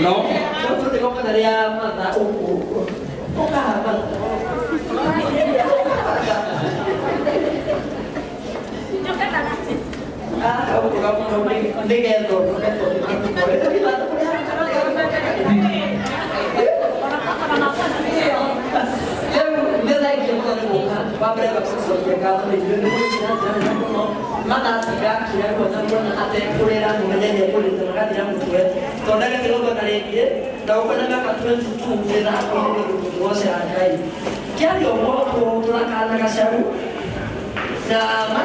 No. Yo tengo que dar ya mata poca mana tidak kira bukan pun ada kuliah mengenai kuliah mereka tidak mungkin. Kalau ada kalau kita lihat, tahu kan mereka katuan cucu mereka apa itu dua sehari. Kira dia mau tulang kanan kasih nah mana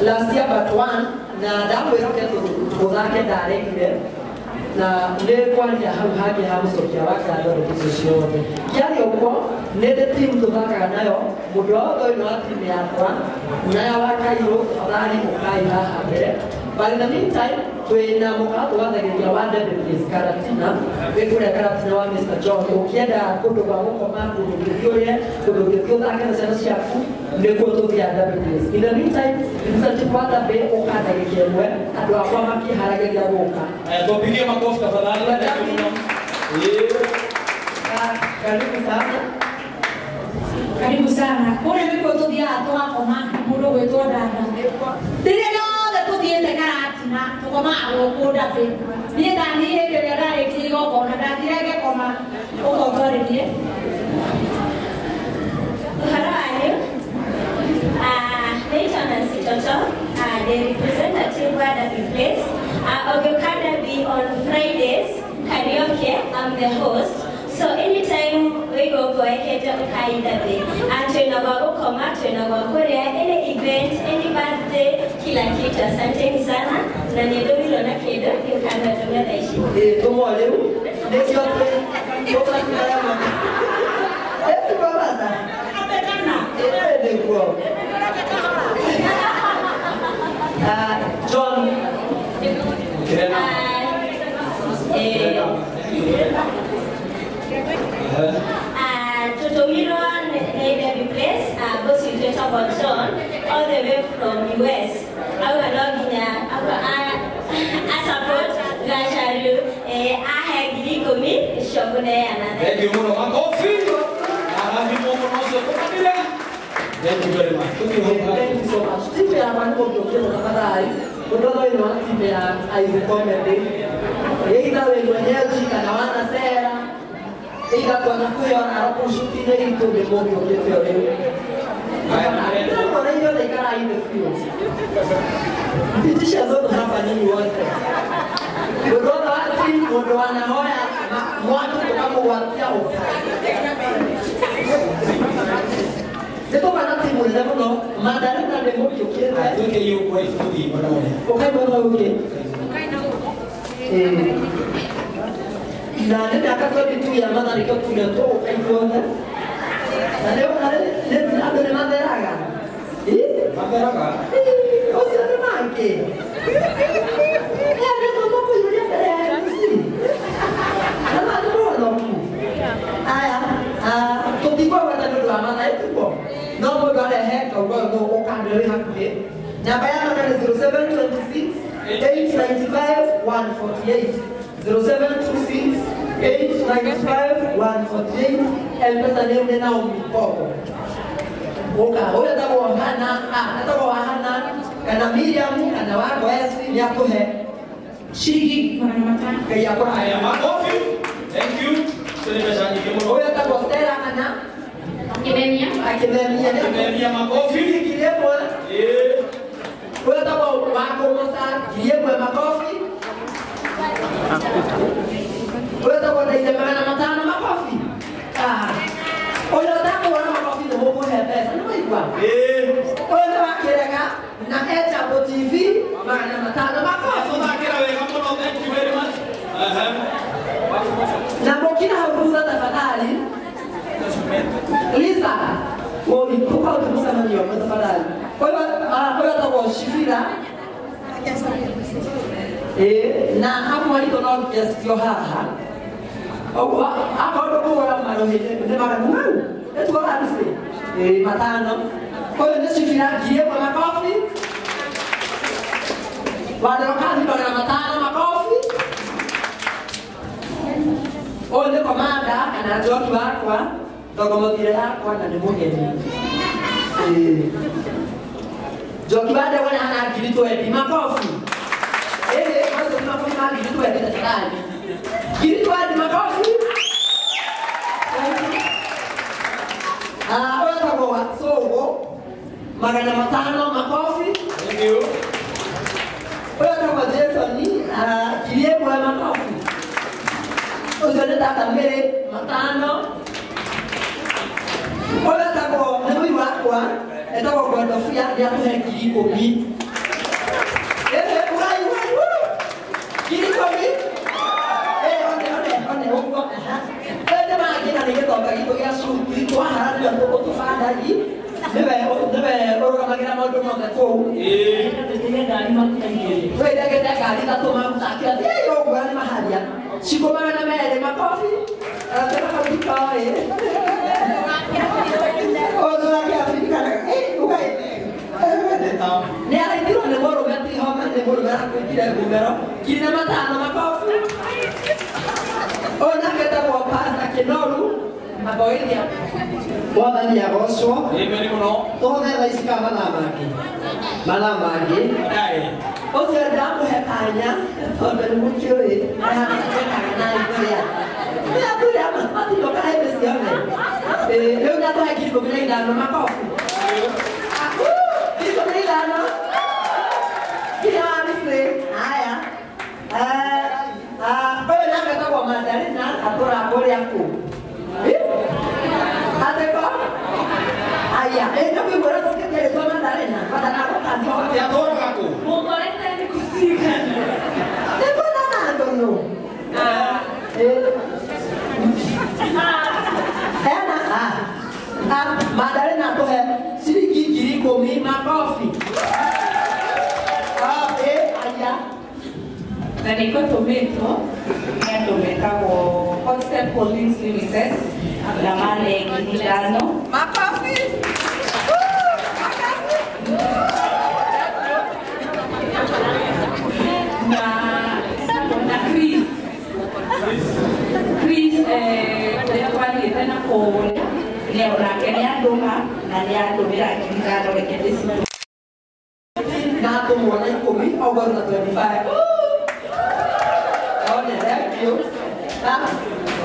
last year batuan nah dah boleh kita orang kita dari kita na ne kwani ya haki hamso ya waka ndo position yali okwo ne de team to baka nayo mudogo ino team ya kwa na waka yo abali mukai ha habe but in the meantime tuina mukato wanda ya wanda de Karatina wekura Karatina wa Mr. John ukienda kutoka huko mambo ndio kutoka kana sana siafu ndiko to ya WPS in the meantime msachipata be okada yekemwe adwa kwa maki harage ya boka Tupigie makofi tafadhali. Karibu sana. Karibu sana. Kule miko tu dia toa koma mudo wetu dada. Dire no da tu dia de Karatina to koma alo koda pe. Dia dani he de dada ekiro kona da dia ke koma o kore dia. Hello, Nathan and Sitoto, the representative where that we place. Ogokada be on Fridays, karaoke, I'm the host. So anytime we go for a kaida day, and to Nago Koma, to Nago Korea, any event, any birthday, kila kitu, asante sana, na nidomi na kido, you can do it. Como leu? Nesse outro, eu vou é igualada. É igual. John. Tutumiro Navy Place, boss you talk about John, all the way from US. Our login, I support Gasharu, I have Gikomi, Shopune, and Thank you, Mono Makofi. Thank you very much. Thank you so much. Tipe ya mango kutokea tafadhali. Kutoka ile tipe ya aikomende. Ida wewe mwenyeji kana wana sera. Ida kwa nakuya hapo shuti ile ito de moyo kutokea leo. Ndio kwa hiyo ile kana ile fio. Pitisha zote hapa nini wote. Kutoka wapi ndio wanahoya watu kama watia Depois vai dar tempo, né, não? Mandaram na demo que eu quero. Do que eu conheço tudo, mas não. O que é o quê? Na nenda kato itu ya mana ni kau punya tu, itu kan? Ada ni mana raga? Mana raga? Oh, siapa mangke? Ya, dia tu mau punya dia ada mesti. Nama tu orang tu. Công ty của người ta được làm ăn itu kok. Nó mới gọi là hết cầu gọi nó okan dari haknya. Nah, bayar makan 0726 895 148 0726 895 148 M-Pesa leo ni nao mikopo. Oka, huyo atakuwa hana kana Miriam kana wako Esi yako he. Shiriki matano. Kaya kwa Haya, makofi. Thank you. Huyo atakuwa Stella kana akimemia makofi kilemo huyo atakuwa wako Musa kilemo makofi huyo atakuwa na ile matano makofi huyo atakuwa na makofi ndio huko hapa ndio igual huyo wakirega na Echa TV maana matano makofi Kira wewe kama thank you very much. Na mokina haruza tafadhali. Lisa, wao ikupa utumsema ndio tafadhali. Kwa hiyo atakuwa shifira. Na hapo walipo nao kiasi haha. Au hapo ndo kwa marohe ndio mara ngumu. Etu kwa harusi. Matano. Oyo nĩ cibira ngiri ĩmwe makobi. Wale wakazi ndo na matano makofi. Oyo nĩ komanda kana njoki wakwa ndogomothire yakwa na nĩ mũgeni. Njoki wade wale hana ngiri 20 makofi. Mazo ni makofi ma ngiri 20 tafadhali. Ngiri 20 makofi. Oyo tagoa sogo magana matano makofi. Thank you. Oyo tagoa Jason ngiri ĩmwe makofi. Oyo nĩ tata mbere matano. Oyo tagoa nĩ mũi wakwa etagwo Godofia nĩ atũhe ngiri 10. Ngiri 10. One ũguo. Ende magĩna nĩ gĩtonga gitũ gĩa cuti twaharania tũtũbandagi. Nĩwe ũrũgamagĩra maũndũ mothe kũu. Wĩndagĩte ngari ithatũ magũtakĩra thiĩ ũguo nĩ maharia. Cikũ magana merĩ makobi. Tena kabuka oĩ. Nĩ araitirwo nĩ mũrũme ti homa nĩ mũrũme arakwĩkire ngumero. Ngiri na matano makobi. Oyo nake etagwo Pastor Kĩnoru Maboithia. Mwathani agocwo. Amen mũno. Tũhũthĩre thaa ici kana mathaa mangĩ. Ũcio ndamũhe kanya tondũ nĩ mũkĩũĩ ahanaga na igũrĩa. Nĩ atũire matingo kana hĩndĩ ciothe. Rĩu ndatũhe ngiri 15 makobi. Ngiri 15. Ngiri ya Misri. Haya. Oyo nake etagwo Mandarina atũra kũrĩa kũ. Ateko? Aya, ndio kwĩgũra tũkĩkĩrĩ twa Mandarina. Mandarina kanjo. Ya tora ku. Mũngorete nĩ kũsiga. Nĩko na ndono. Mandarina tũhe ciringi ngiri 10 makofi. Aya. Na niko tũmĩtwo nĩ andũ metagwo Concept Police Limited na mane ngiri 5. Makofi. Na Chris ũrĩa twathiĩte na kũũrĩa nake nĩ andũma na nĩ andũmĩra ngiri 5 reke ndĩcitũ. Na tũmwona 10 ogo na 25. Thank you.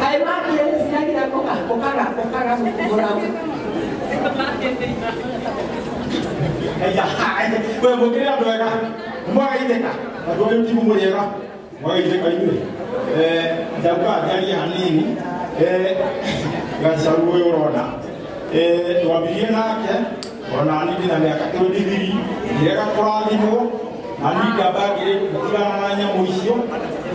Kayak makin sini kita kokak murah. Ya, gue mungkin ada mereka. Mau ini kan? Gue yang tipu mereka. Mau ini kan ini. Jauh dari hari ini. Gak selalu orang. Wabinya nak ya. Orang ini kita mereka tu diri. Mereka kurang itu. Nanti dapat kiri kita namanya museum.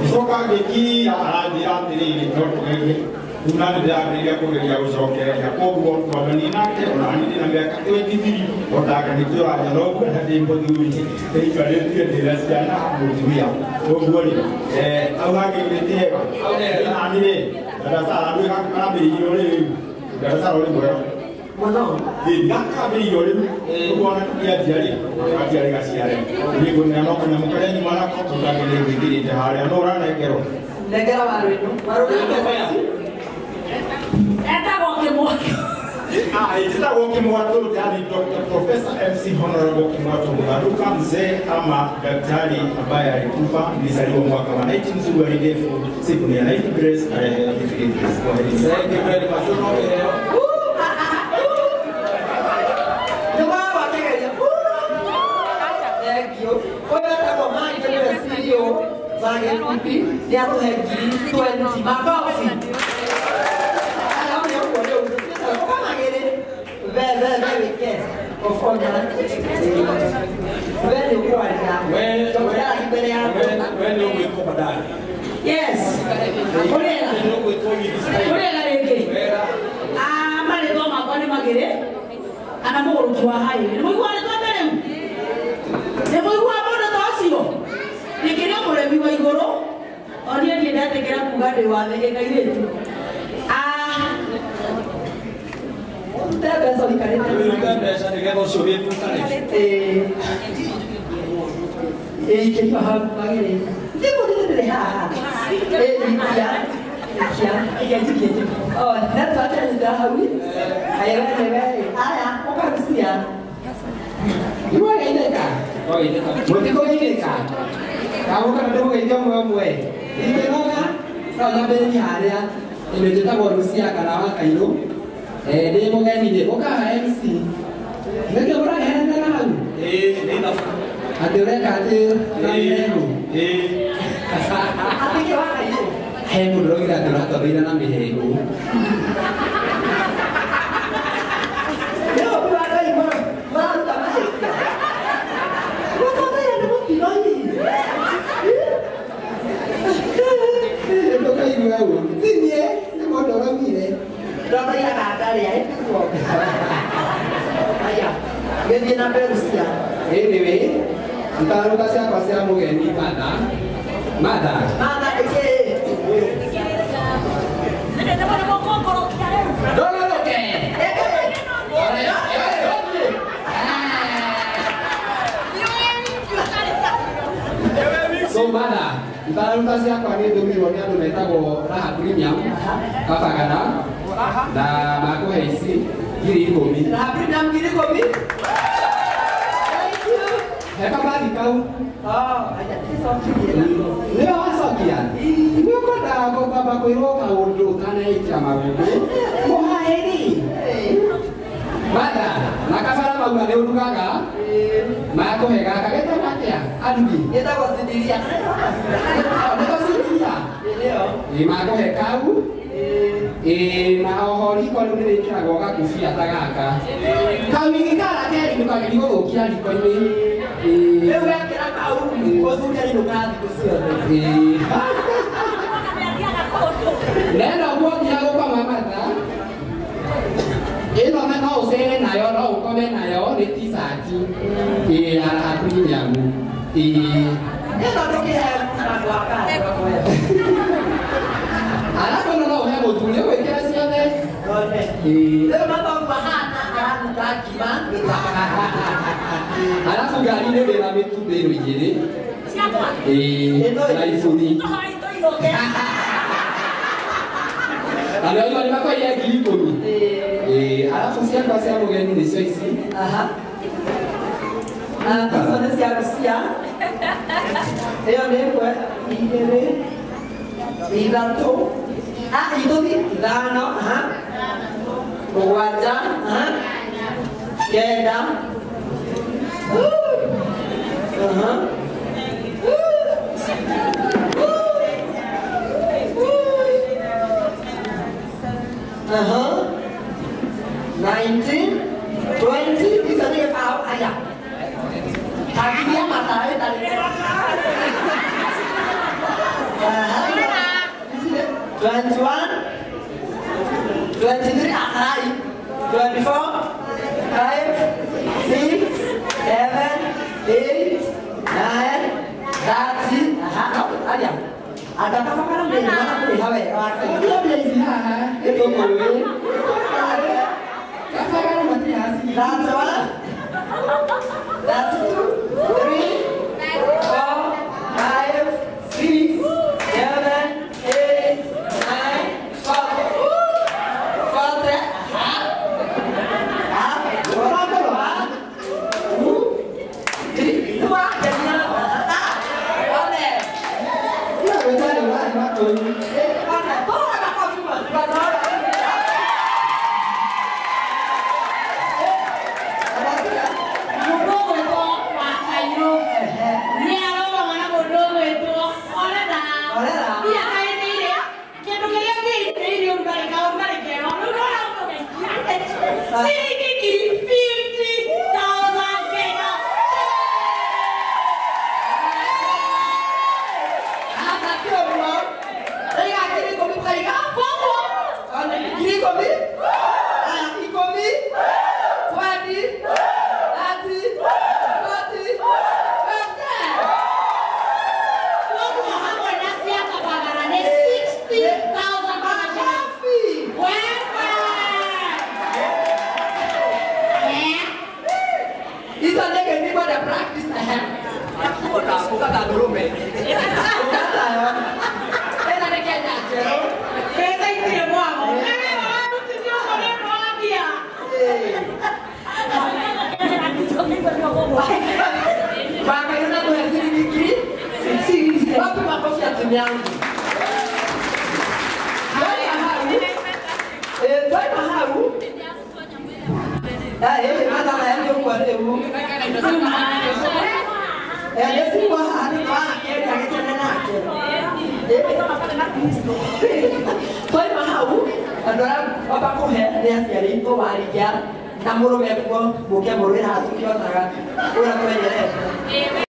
Soka beki ala diri ini. Una da Amerika ko ya uso ke ya ko go ko ni na ke ona ni na ya ka to ti di o ta ka ni to ya lo ko na de ko du ni e ka le ti de la sia na mo ti ya o go ni awa ke ni te ba na ni de da sa la ni ka be yo le da sa lo ni go ya Mana? Di na ka be yo le ko na ya diari ka diari ka sia le ni go na no ko na mo ka ni mana ko ta ke le di de ha ya no ra na ke ro Negara baru itu Eta Kimwato. Itita Kimwato yani Dr. Professor MC Honorable Kimwato Mugaruka, mzee ama daktari ambaye alikufa nilizaliwa mwaka wa 19 ndefu siku ya 90 Grace Thank you very much. Thank you. Oya tako mai kwenye studio Zage Kupi dia tu haji 20 makofi. Very yes. Of all that. Very well. Yes. Kurela rege. Mane toma kwani magere. Ana mo rutwa hayi. Ni mo kwani to mbere. Ni mo kwa bodo to sio. Nikira muremi wa igoro. Oni ni ndate kira kugade wa thege kairetu. sorry kanita. Jadi paham bagaimana? Dia boleh tidak ha. Dia. Oh, nanti baca sudah hawi. Ayo. Ayah, kau kan mesti ya. Ibu ini kan? Oh ini kan. Berarti kau ini kan? Kamu kan ada mau itu mau. Ini mana? Kalau sampai ni hari ya, ini kita baru Rusia kalau kayu. Dia mau kan ini, kau kan MC. Mereka orang yang nak. Ini dah. Ada orang kata Hemu. Apa dia orang itu? Hemu dulu kita dengar tapi dia nama Hemu. Dia bukan ada yang mana tak masih. Bukan ada yang nak pilih ni. Itu kan ibu aku. Ini dia mau dorang ni. Dorang yang ada dia itu. Ayah, dia nak berusia. Anyway. Kita lupa siapa sih yang mungkin ini Mada oke. So Mada, kita lupa siapa nih demi warna tu mereka go rahat premium, apa kata? Dah aku haisi kiri komi. Rahat premium kiri komi. Apa lagi kau? Oh, ada sesuatu dia. Ni apa sesuatu? Ini kau dah kau bapa kau iro kau dulu tanah ijam aku. Kau hari. Mana? Nak salah mau gak lewat kakak? Mak aku hega kakak itu mati ya? Aduh. Dia tahu sendiri ya. Dia tahu sendiri ya. Iya. Mak aku hega aku. Mak orang ni kalau dia cakap kau kakak kufi atau kakak. Kau ni kakak ada di mana? Di kau kira di kau ni. Eu ia querer kau, quando dia no carro com você. Nela buat dia kau mama ta. Ini orang tahu saya nayo, orang kau nayo, leti saji. Arah aku ni jamu. Dia tahu dia nak buat apa? Anak kau nak orang mau tulis, kau kira siapa ni? Dia nak tahu bahan anak muda gimana? Anak sudah ini dalam itu baru jadi. Siapa? iPhone. Ada yang mana kau yang gini pun? Anak sosial pasti yang mungkin di sini. Personal siapa? Yang ni buat ini tu. Itu ni dano, wajah, kedam. Nineteen, 20, bisa dia tahu ayah. Kaki dia matanya tadi. 21, 23 akhirai, 24, 5, 6, 7, 8, 9, 30. Ada. Ada apa kan dari mana pun dihawe. Dia dari sini itu boleh. Apa kan mati hasil. That's one. That's 2, 3, 4, 5, 6, 7, 8, 9, 60,000. yangu. Twaima hau. Mata na yangu kwa leo. Yesu kwa hadi kwa yeye akitenda nake. Twaima hau. Andora baba kuhe ni asiari to warija na murume kwa muke murira tukionaga ura kwenyerete.